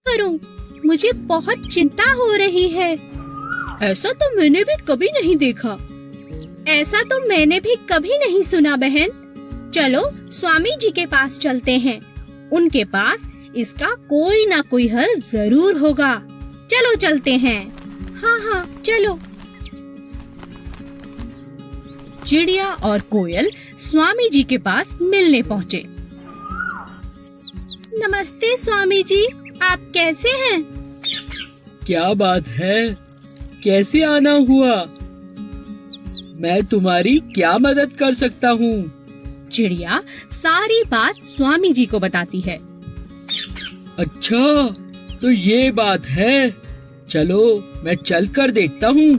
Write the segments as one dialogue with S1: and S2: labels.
S1: करूं? मुझे बहुत चिंता हो रही है। ऐसा तो मैंने भी कभी नहीं देखा। ऐसा तो मैंने भी कभी नहीं सुना बहन। चलो स्वामी जी के पास चलते हैं। उनके पास इसका कोई ना कोई हल जरूर होगा। चलो चलते हैं। हाँ, चलो। चिड़िया और कोयल स्वामी जी के पास मिलने पहुँचे। नमस्ते स्वामी जी, आप कैसे हैं?
S2: क्या बात है, कैसे आना हुआ? मैं तुम्हारी क्या मदद कर सकता हूँ?
S1: चिड़िया सारी बात स्वामी जी को बताती है।
S2: अच्छा, तो ये बात है। चलो मैं चल कर देखता हूँ।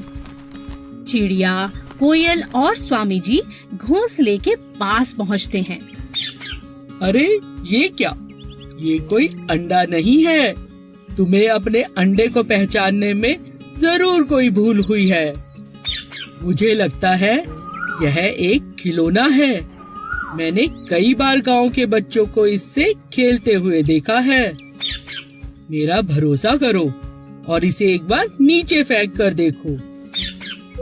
S1: चिड़िया, कोयल और स्वामी जी घोंसले के पास पहुँचते हैं।
S2: अरे ये क्या? ये कोई अंडा नहीं है। तुम्हें अपने अंडे को पहचानने में जरूर कोई भूल हुई है। मुझे लगता है यह एक खिलौना है। मैंने कई बार गांव के बच्चों को इससे खेलते हुए देखा है। मेरा भरोसा करो और इसे एक बार नीचे फेंक कर देखो।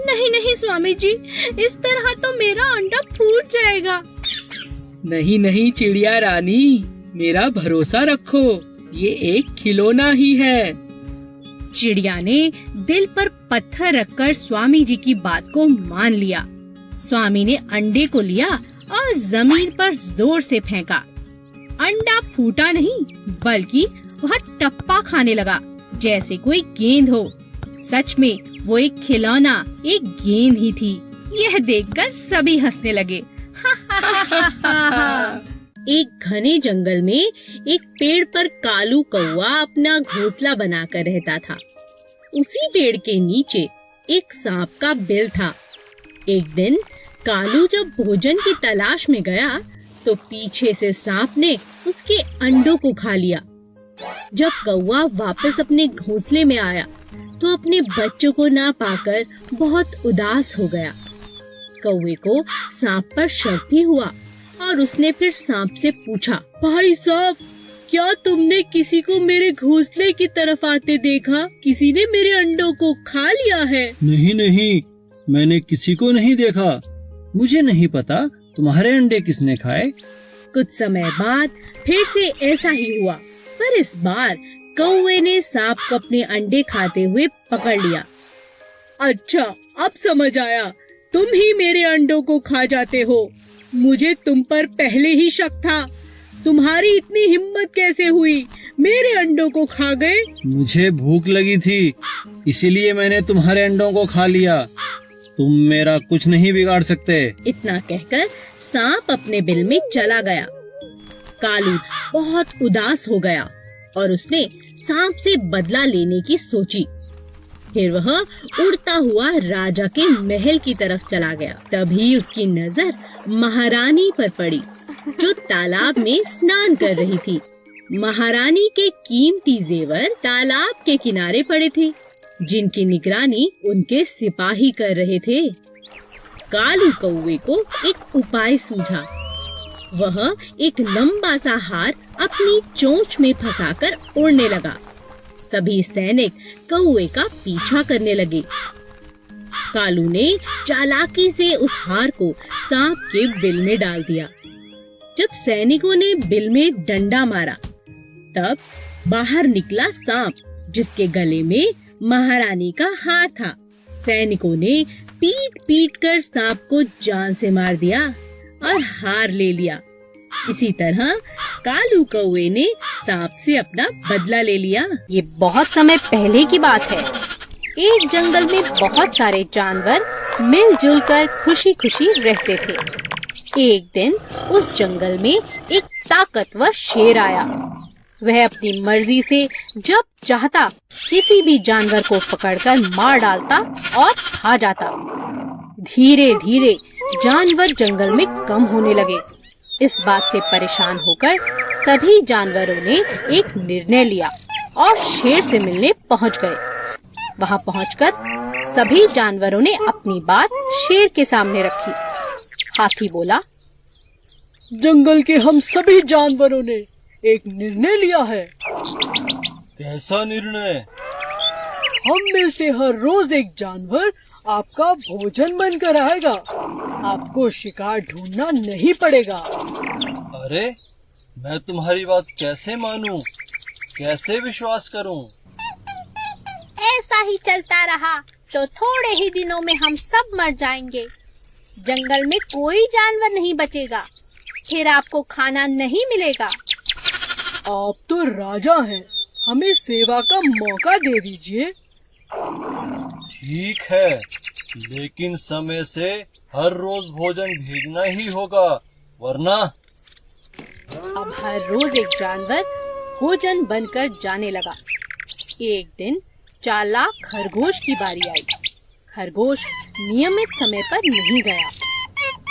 S1: नहीं स्वामी जी, इस तरह तो मेरा अंडा फूट जाएगा।
S2: नहीं चिड़िया रानी, मेरा भरोसा रखो, ये एक खिलौना ही है।
S1: चिड़िया ने दिल पर पत्थर रखकर स्वामी जी की बात को मान लिया। स्वामी ने अंडे को लिया और जमीन पर जोर से फेंका। अंडा फूटा नहीं, बल्कि वह टप्पा खाने लगा जैसे कोई गेंद हो। सच में वो एक खिलौना, एक गेंद ही थी। यह देखकर सभी हंसने लगे। एक घने जंगल में एक पेड़ पर कालू कौवा अपना घोंसला बनाकर रहता था। उसी पेड़ के नीचे एक सांप का बिल था। एक दिन कालू जब भोजन की तलाश में गया तो पीछे से सांप ने उसके अंडों को खा लिया। जब कौवा वापस अपने घोंसले में आया तो अपने बच्चों को ना पाकर बहुत उदास हो गया। कौवे को सांप पर शक भी हुआ और उसने फिर सांप से पूछा, भाई सांप, क्या तुमने किसी को मेरे घोंसले की तरफ आते देखा? किसी ने मेरे अंडों को खा लिया है?
S3: नहीं, मैंने किसी को नहीं देखा। मुझे नहीं पता तुम्हारे अंडे किसने खाए।
S1: कुछ समय बाद फिर से ऐसा ही हुआ, पर इस बार कौवे ने सांप को अपने अंडे खाते हुए पकड़ लिया। अच्छा, अब समझ आया, तुम ही मेरे अंडों को खा जाते हो। मुझे तुम पर पहले ही शक था। तुम्हारी इतनी हिम्मत कैसे हुई? मेरे अंडों को खा गए।
S3: मुझे भूख लगी थी, इसीलिए मैंने तुम्हारे अंडों को खा लिया। तुम मेरा कुछ नहीं बिगाड़ सकते।
S1: इतना कहकर सांप अपने बिल में चला गया। कालू बहुत उदास हो गया और उसने सांप से बदला लेने की सोची। फिर वह उड़ता हुआ राजा के महल की तरफ चला गया। तभी उसकी नजर महारानी पर पड़ी, जो तालाब में स्नान कर रही थी। महारानी के कीमती जेवर तालाब के किनारे पड़े थे, जिनकी निगरानी उनके सिपाही कर रहे थे। कालू कौवे को एक उपाय सूझा। वह एक लंबा सा हार अपनी चोंच में फंसाकर उड़ने लगा। सभी सैनिक कौवे का पीछा करने लगे। कालू ने चालाकी से उस हार को सांप के बिल में डाल दिया। जब सैनिकों ने बिल में डंडा मारा, तब बाहर निकला सांप, जिसके गले में महारानी का हार था। सैनिकों ने पीट पीट कर सांप को जान से मार दिया और हार ले लिया। इसी तरह कालू कौवे ने सांप से अपना बदला ले लिया।
S4: ये बहुत समय पहले की बात है। एक जंगल में बहुत सारे जानवर मिलजुल कर खुशी खुशी रहते थे। एक दिन उस जंगल में एक ताकतवर शेर आया। वह अपनी मर्जी से जब चाहता किसी भी जानवर को पकड़कर मार डालता और खा जाता। धीरे धीरे जानवर जंगल में कम होने लगे। इस बात से परेशान होकर सभी जानवरों ने एक निर्णय लिया और शेर से मिलने पहुंच गए। वहां पहुंचकर सभी जानवरों ने अपनी बात शेर के सामने रखी। हाथी बोला,
S2: जंगल के हम सभी जानवरों ने एक निर्णय लिया है।
S3: कैसा निर्णय?
S2: हम में से हर रोज एक जानवर आपका भोजन बनकर आएगा। आपको शिकार ढूंढना नहीं पड़ेगा।
S3: अरे, मैं तुम्हारी बात कैसे मानूं? कैसे विश्वास करूं?
S4: ऐसा ही चलता रहा तो थोड़े ही दिनों में हम सब मर जाएंगे। जंगल में कोई जानवर नहीं बचेगा, फिर आपको खाना नहीं मिलेगा।
S2: आप तो राजा हैं, हमें सेवा का मौका दे दीजिए।
S3: ठीक है, लेकिन समय से हर रोज भोजन भेजना ही होगा, वरना।
S4: अब हर रोज एक जानवर भोजन बनकर जाने लगा। एक दिन चालाक खरगोश की बारी आई। खरगोश नियमित समय पर नहीं गया।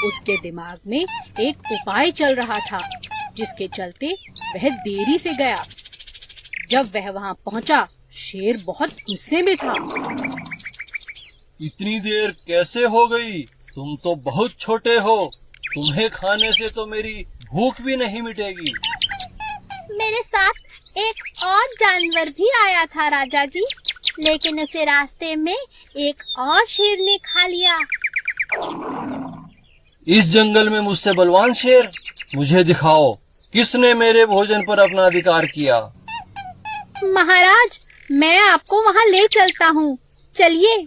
S4: उसके दिमाग में एक उपाय चल रहा था, जिसके चलते वह देरी से गया। जब वह वहां पहुंचा, शेर बहुत गुस्से में था।
S3: इतनी देर कैसे हो गई? तुम तो बहुत छोटे हो। तुम्हें खाने से तो मेरी भूख भी नहीं मिटेगी।
S4: मेरे साथ एक और जानवर भी आया था राजा जी, लेकिन उसे रास्ते में एक और शेर ने खा लिया।
S3: इस जंगल में मुझसे बलवान शेर? मुझे दिखाओ, किसने मेरे भोजन पर अपना अधिकार किया?
S4: महाराज, मैं आपको वहाँ ले चलता हूँ, चलिए।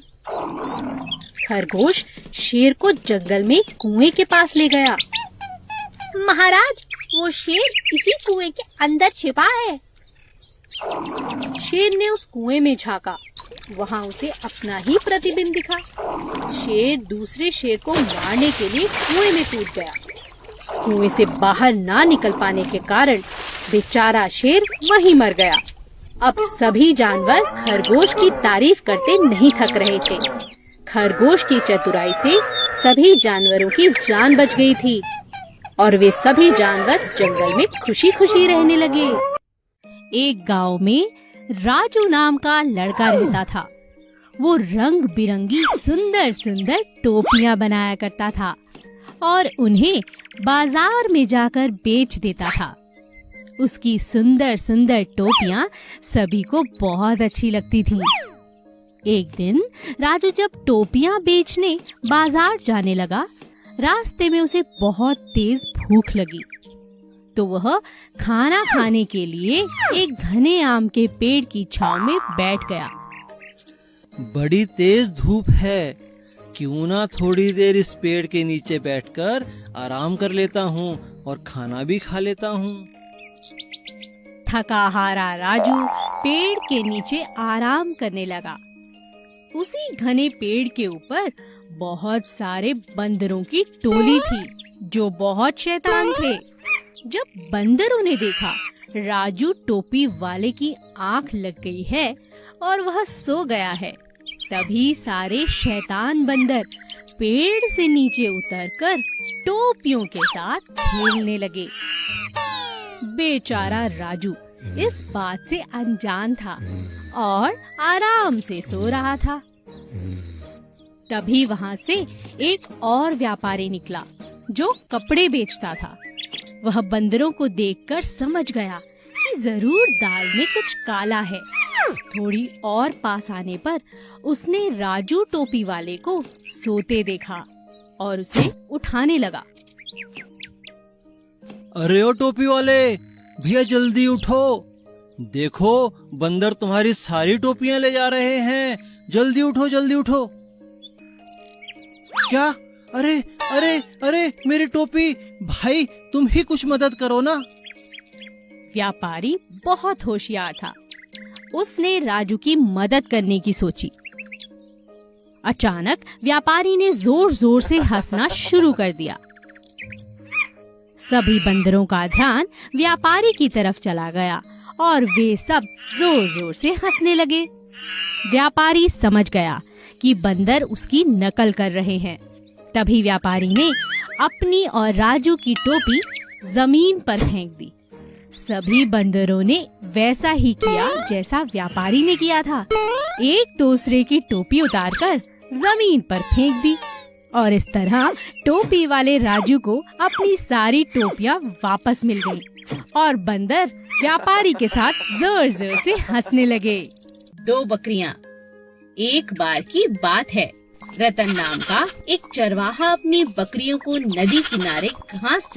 S4: खरगोश शेर को जंगल में कुएं के पास ले गया। महाराज, वो शेर इसी कुएं के अंदर छिपा है। शेर ने उस कुएं में झांका। वहाँ उसे अपना ही प्रतिबिंब दिखा। शेर दूसरे शेर को मारने के लिए कुएं में कूद गया। कुएं से बाहर ना निकल पाने के कारण बेचारा शेर वहीं मर गया। अब सभी जानवर खरगोश की तारीफ करते नहीं थक रहे थे। खरगोश की चतुराई से सभी जानवरों की जान बच गई थी और वे सभी जानवर जंगल में खुशी खुशी रहने लगे। एक गांव में राजू नाम का लड़का रहता था। वो रंग बिरंगी सुंदर सुंदर टोपियां बनाया करता था और उन्हें बाजार में जाकर बेच देता था। उसकी सुंदर सुंदर टोपियां सभी को बहुत अच्छी लगती थीं। एक दिन राजू जब टोपियां बेचने बाजार जाने लगा, रास्ते में उसे बहुत तेज भूख लगी, तो वह खाना खाने के लिए एक घने आम के पेड़ की छांव में बैठ गया।
S3: बड़ी तेज धूप है, क्यों ना थोड़ी देर इस पेड़ के नीचे बैठकर आराम कर लेता हूँ और खाना भी खा लेता हूँ।
S4: थका हारा राजू पेड़ के नीचे आराम करने लगा। उसी घने पेड़ के ऊपर बहुत सारे बंदरों की टोली थी, जो बहुत शैतान थे। जब बंदरों ने देखा राजू टोपी वाले की आंख लग गई है और वह सो गया है, तभी सारे शैतान बंदर पेड़ से नीचे उतरकर टोपियों के साथ खेलने लगे। बेचारा राजू इस बात से अनजान था और आराम से सो रहा था। तभी वहां से एक और व्यापारी निकला जो कपड़े बेचता था। वह बंदरों को देखकर समझ गया कि जरूर दाल में कुछ काला है। थोड़ी और पास आने पर उसने राजू टोपी वाले को सोते देखा और उसे उठाने लगा।
S3: अरे ओ टोपी वाले, भैया जल्दी उठो, देखो बंदर तुम्हारी सारी टोपियां ले जा रहे हैं, जल्दी उठो जल्दी उठो। क्या? अरे अरे अरे मेरी टोपी! भाई तुम ही कुछ मदद करो ना।
S4: व्यापारी बहुत होशियार था। उसने राजू की मदद करने की सोची। अचानक व्यापारी ने जोर जोर से हंसना शुरू कर दिया। सभी बंदरों का ध्यान व्यापारी की तरफ चला गया और वे सब जोर जोर से हंसने लगे। व्यापारी समझ गया कि बंदर उसकी नकल कर रहे हैं। तभी व्यापारी ने अपनी और राजू की टोपी जमीन पर फेंक दी। सभी बंदरों ने वैसा ही किया जैसा व्यापारी ने किया था। एक दूसरे की टोपी उतारकर जमीन पर फेंक दी और इस तरह टोपी वाले राजू को अपनी सारी टोपियां वापस मिल गईं और बंदर
S5: व्यापारी के साथ जोर जोर से हंसने लगे।
S1: 2 बकरियां। एक बार की बात है, रतन नाम का एक चरवाहा अपनी बकरियों को नदी किनारे घास